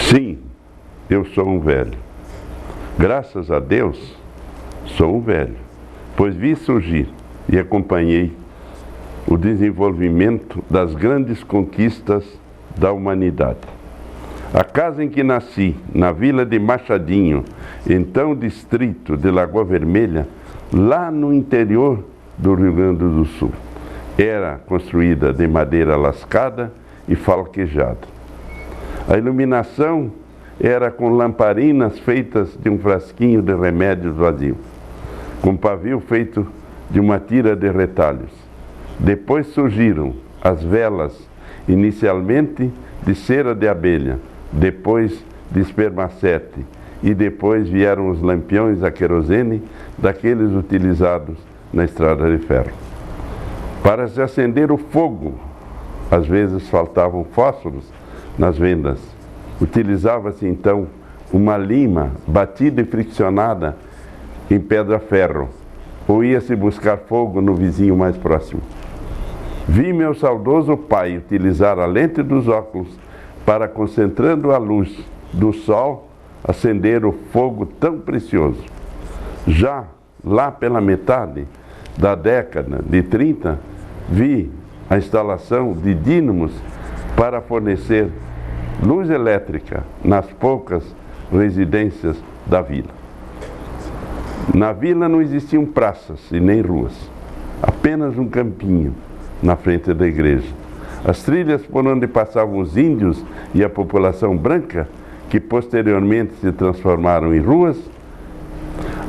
Sim, eu sou um velho. Graças a Deus, sou um velho, pois vi surgir e acompanhei o desenvolvimento das grandes conquistas da humanidade. A casa em que nasci, na vila de Machadinho, então distrito de Lagoa Vermelha, lá no interior do Rio Grande do Sul, era construída de madeira lascada e falquejada. A iluminação era com lamparinas feitas de um frasquinho de remédios vazio, com pavio feito de uma tira de retalhos. Depois surgiram as velas, inicialmente de cera de abelha, depois de espermacete, e depois vieram os lampiões a querosene, daqueles utilizados na estrada de ferro. Para se acender o fogo, às vezes faltavam fósforos nas vendas. Utilizava-se então uma lima batida e friccionada em pedra-ferro, ou ia-se buscar fogo no vizinho mais próximo. Vi meu saudoso pai utilizar a lente dos óculos para, concentrando a luz do sol, acender o fogo tão precioso. Já lá pela metade da década de 30, vi a instalação de dínamos para fornecer luz elétrica nas poucas residências da vila. Na vila não existiam praças e nem ruas, apenas um campinho na frente da igreja. As trilhas por onde passavam os índios e a população branca, que posteriormente se transformaram em ruas,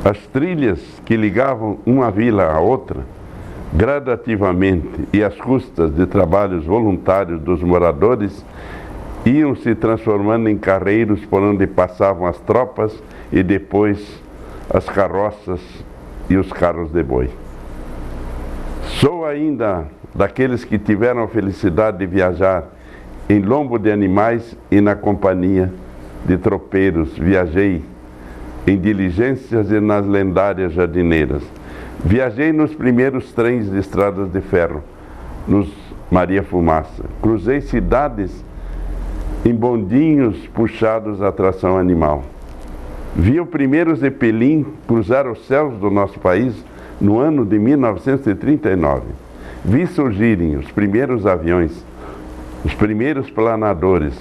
as trilhas que ligavam uma vila à outra, gradativamente e às custas de trabalhos voluntários dos moradores, iam se transformando em carreiros por onde passavam as tropas e depois as carroças e os carros de boi. Sou ainda daqueles que tiveram a felicidade de viajar em lombo de animais e na companhia de tropeiros. Viajei em diligências e nas lendárias jardineiras. Viajei nos primeiros trens de estradas de ferro, nos Maria Fumaça. Cruzei cidades em bondinhos puxados à tração animal. Vi o primeiro Zeppelin cruzar os céus do nosso país no ano de 1939. Vi surgirem os primeiros aviões, os primeiros planadores,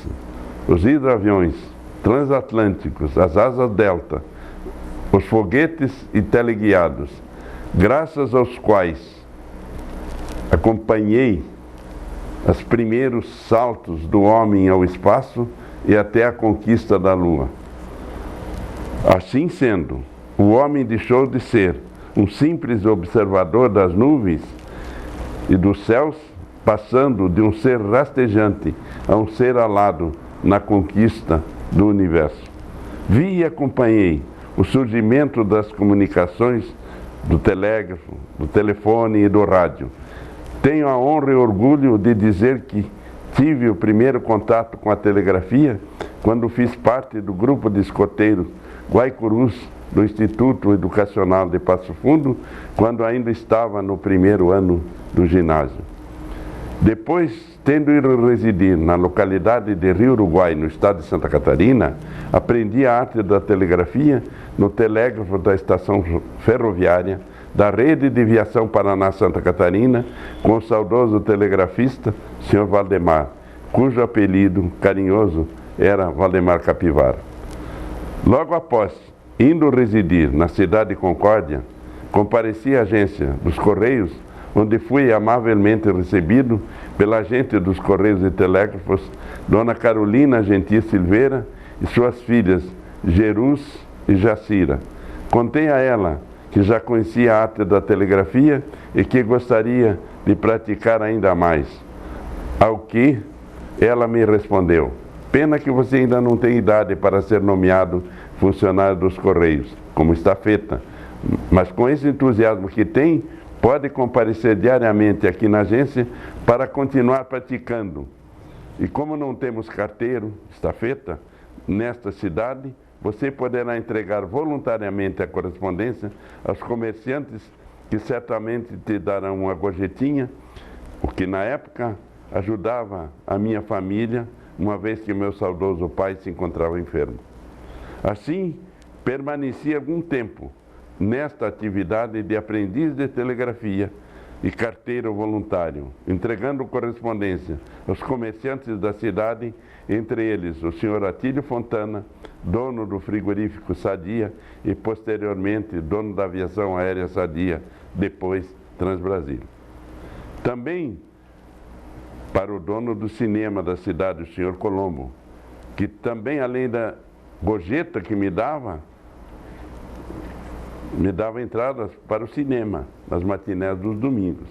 os hidroaviões transatlânticos, as asas delta, os foguetes e teleguiados, graças aos quais acompanhei os primeiros saltos do homem ao espaço e até a conquista da Lua. Assim sendo, o homem deixou de ser um simples observador das nuvens e dos céus, passando de um ser rastejante a um ser alado na conquista do universo. Vi e acompanhei o surgimento das comunicações, do telégrafo, do telefone e do rádio. Tenho a honra e orgulho de dizer que tive o primeiro contato com a telegrafia quando fiz parte do grupo de escoteiros Guaicurus do Instituto Educacional de Passo Fundo, quando ainda estava no primeiro ano do ginásio. Depois, tendo ido residir na localidade de Rio Uruguai, no estado de Santa Catarina, aprendi a arte da telegrafia no telégrafo da estação ferroviária da Rede de Viação Paraná-Santa Catarina, com o saudoso telegrafista, Sr. Valdemar, cujo apelido carinhoso era Valdemar Capivara. Logo após, indo residir na cidade de Concórdia, compareci à agência dos Correios, onde fui amavelmente recebido pela agente dos Correios e Telégrafos, Dona Carolina Gentil Silveira, e suas filhas Jerus e Jacira. Contei a ela que já conhecia a arte da telegrafia e que gostaria de praticar ainda mais. Ao que ela me respondeu: pena que você ainda não tem idade para ser nomeado funcionário dos Correios, como estafeta, mas com esse entusiasmo que tem, pode comparecer diariamente aqui na agência para continuar praticando. E como não temos carteiro, estafeta, nesta cidade, você poderá entregar voluntariamente a correspondência aos comerciantes, que certamente te darão uma gorjetinha, o que na época ajudava a minha família uma vez que meu saudoso pai se encontrava enfermo. Assim, permaneci algum tempo nesta atividade de aprendiz de telegrafia e carteiro voluntário, entregando correspondência aos comerciantes da cidade, entre eles o senhor Atílio Fontana, dono do frigorífico Sadia e, posteriormente, dono da aviação aérea Sadia, depois Transbrasil. Também para o dono do cinema da cidade, o senhor Colombo, que também, além da gorjeta que me dava entradas para o cinema, nas matinés dos domingos.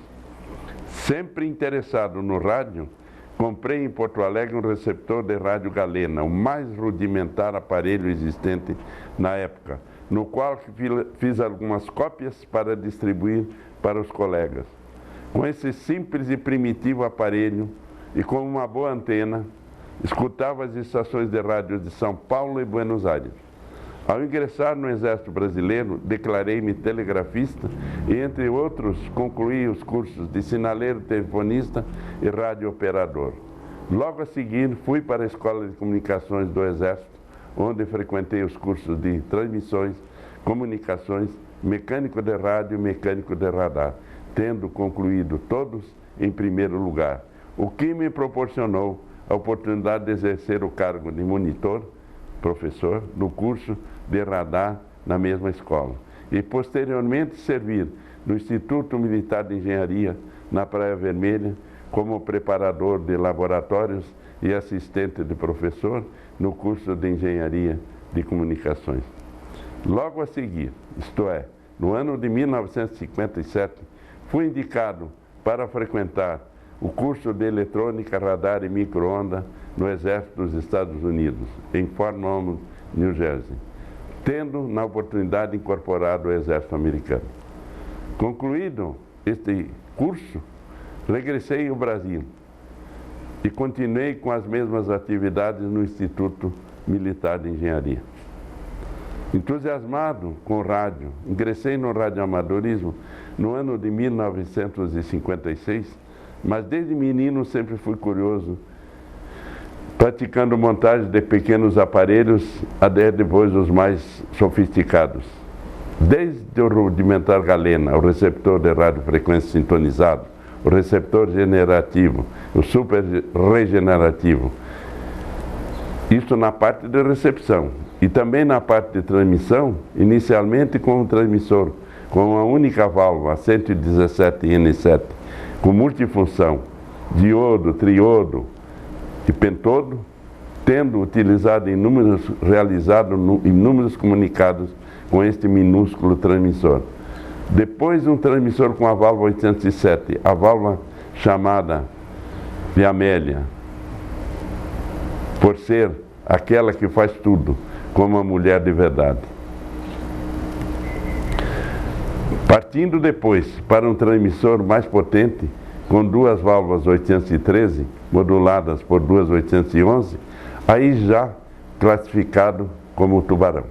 Sempre interessado no rádio, comprei em Porto Alegre um receptor de rádio galena, o mais rudimentar aparelho existente na época, no qual fiz algumas cópias para distribuir para os colegas. Com esse simples e primitivo aparelho e com uma boa antena, escutava as estações de rádio de São Paulo e Buenos Aires. Ao ingressar no Exército Brasileiro, declarei-me telegrafista e, entre outros, concluí os cursos de sinaleiro, telefonista e radiooperador. Logo a seguir, fui para a Escola de Comunicações do Exército, onde frequentei os cursos de transmissões, comunicações, mecânico de rádio e mecânico de radar, tendo concluído todos em primeiro lugar, o que me proporcionou a oportunidade de exercer o cargo de monitor, professor, no curso de radar na mesma escola. E, posteriormente, servir no Instituto Militar de Engenharia, na Praia Vermelha, como preparador de laboratórios e assistente de professor no curso de Engenharia de Comunicações. Logo a seguir, isto é, no ano de 1957, fui indicado para frequentar o curso de Eletrônica, Radar e Micro-Onda no Exército dos Estados Unidos, em Fort Norman, New Jersey, tendo, na oportunidade, incorporado ao Exército Americano. Concluído este curso, regressei ao Brasil e continuei com as mesmas atividades no Instituto Militar de Engenharia. Entusiasmado com o rádio, ingressei no radioamadorismo no ano de 1956, mas desde menino sempre fui curioso, praticando montagem de pequenos aparelhos até depois os mais sofisticados. Desde o rudimentar galena, o receptor de radiofrequência sintonizado, o receptor generativo, o super regenerativo. Isso na parte de recepção. E também na parte de transmissão, inicialmente com um transmissor com uma única válvula 117N7, com multifunção, diodo, triodo e pentodo, tendo utilizado realizado inúmeros comunicados com este minúsculo transmissor. Depois um transmissor com a válvula 807, a válvula chamada de Amélia, por ser aquela que faz tudo, como uma mulher de verdade. Partindo depois para um transmissor mais potente, com duas válvulas 813, moduladas por duas 811, aí já classificado como tubarão.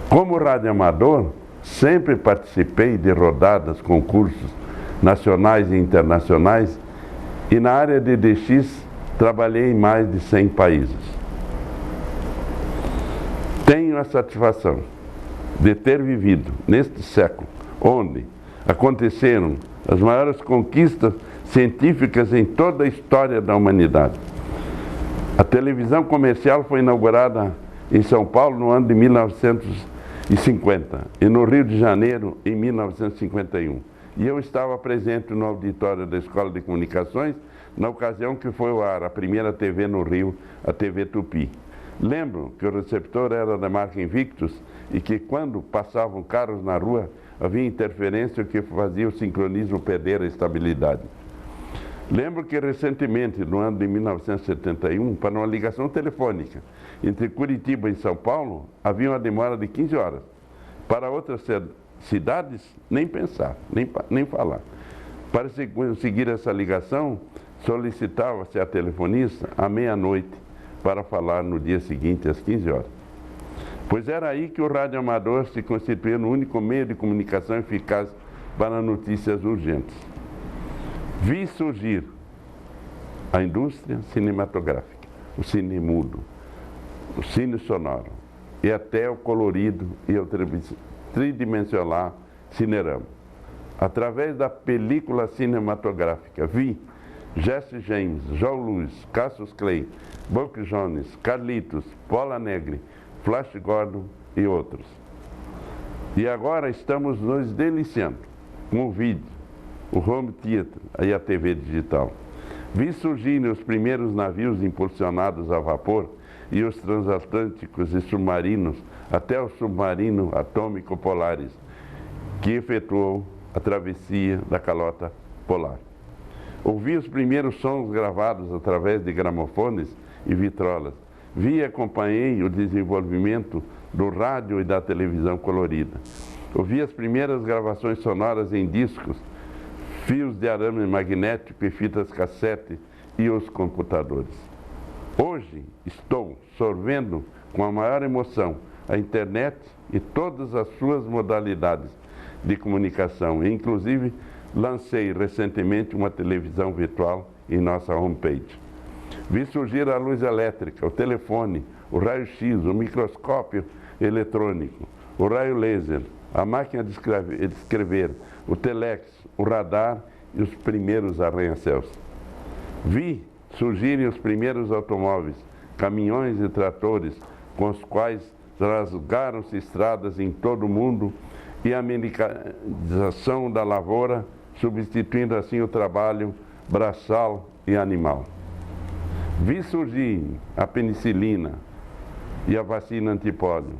Como radioamador, sempre participei de rodadas, concursos nacionais e internacionais, e na área de DX trabalhei em mais de 100 países. Tenho a satisfação de ter vivido neste século, onde aconteceram as maiores conquistas científicas em toda a história da humanidade. A televisão comercial foi inaugurada em São Paulo no ano de 1950 e no Rio de Janeiro em 1951. E eu estava presente no auditório da Escola de Comunicações na ocasião que foi ao ar a primeira TV no Rio, a TV Tupi. Lembro que o receptor era da marca Invictus e que quando passavam carros na rua havia interferência que fazia o sincronismo perder a estabilidade. Lembro que recentemente, no ano de 1971, para uma ligação telefônica entre Curitiba e São Paulo, havia uma demora de 15 horas. Para outras cidades, nem pensar, nem falar. Para conseguir essa ligação, solicitava-se a telefonista à meia-noite para falar no dia seguinte, às 15 horas. Pois era aí que o radioamador se constituía no único meio de comunicação eficaz para notícias urgentes. Vi surgir a indústria cinematográfica, o cine mudo, o cine sonoro, e até o colorido e o tridimensional cinerama. Através da película cinematográfica, vi Jesse James, João Luiz, Cassius Clay, Buck Jones, Carlitos, Paula Negri, Flash Gordon e outros. E agora estamos nos deliciando com o vídeo, o home theater e a TV digital. Vi surgirem os primeiros navios impulsionados a vapor e os transatlânticos e submarinos, até o submarino atômico Polaris, que efetuou a travessia da calota polar. Ouvi os primeiros sons gravados através de gramofones e vitrolas. Vi e acompanhei o desenvolvimento do rádio e da televisão colorida. Ouvi as primeiras gravações sonoras em discos, fios de arame magnético e fitas cassete e os computadores. Hoje estou sorvendo com a maior emoção a internet e todas as suas modalidades de comunicação. Inclusive, lancei recentemente uma televisão virtual em nossa homepage. Vi surgir a luz elétrica, o telefone, o raio-x, o microscópio eletrônico, o raio laser, a máquina de escrever, o telex, o radar e os primeiros arranha-céus. Vi surgirem os primeiros automóveis, caminhões e tratores, com os quais rasgaram-se estradas em todo o mundo, e a mecanização da lavoura, substituindo assim o trabalho braçal e animal. Vi surgir a penicilina e a vacina antipólio,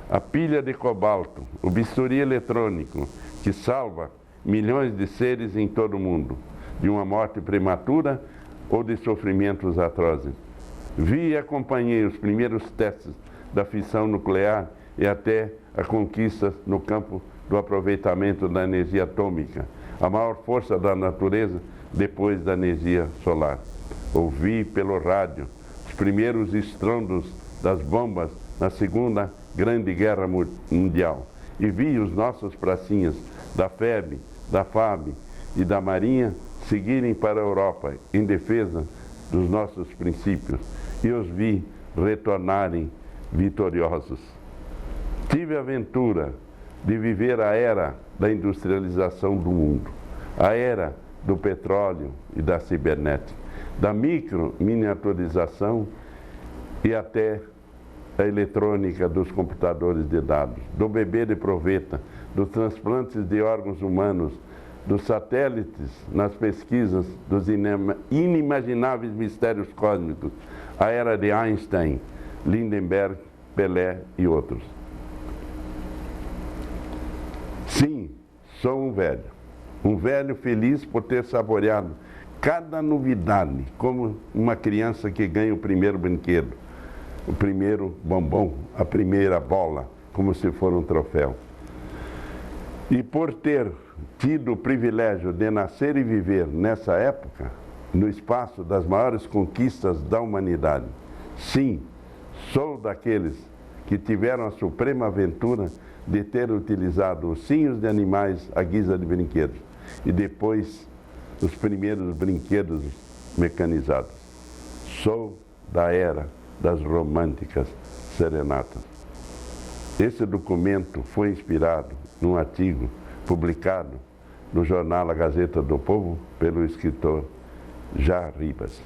a pilha de cobalto, o bisturi eletrônico, que salva milhões de seres em todo o mundo, de uma morte prematura ou de sofrimentos atrozes. Vi e acompanhei os primeiros testes da fissão nuclear e até a conquista no campo do aproveitamento da energia atômica, a maior força da natureza depois da energia solar. Ouvi pelo rádio os primeiros estrondos das bombas na Segunda Grande Guerra Mundial e vi os nossos pracinhas da FEB, da FAB e da Marinha seguirem para a Europa em defesa dos nossos princípios e os vi retornarem vitoriosos. Tive a aventura de viver a era da industrialização do mundo, a era do petróleo e da cibernética, da micro-miniaturização e até a eletrônica dos computadores de dados, do bebê de proveta, dos transplantes de órgãos humanos, dos satélites nas pesquisas dos inimagináveis mistérios cósmicos, a era de Einstein, Lindenberg, Pelé e outros. Sim, sou um velho feliz por ter saboreado cada novidade, como uma criança que ganha o primeiro brinquedo, o primeiro bombom, a primeira bola, como se for um troféu. E por ter tido o privilégio de nascer e viver nessa época, no espaço das maiores conquistas da humanidade, sim, sou daqueles que tiveram a suprema aventura de ter utilizado ossinhos de animais à guisa de brinquedos e depois os primeiros brinquedos mecanizados. Sou da era das românticas serenatas. Esse documento foi inspirado num artigo publicado no jornal A Gazeta do Povo pelo escritor Jar Ribas.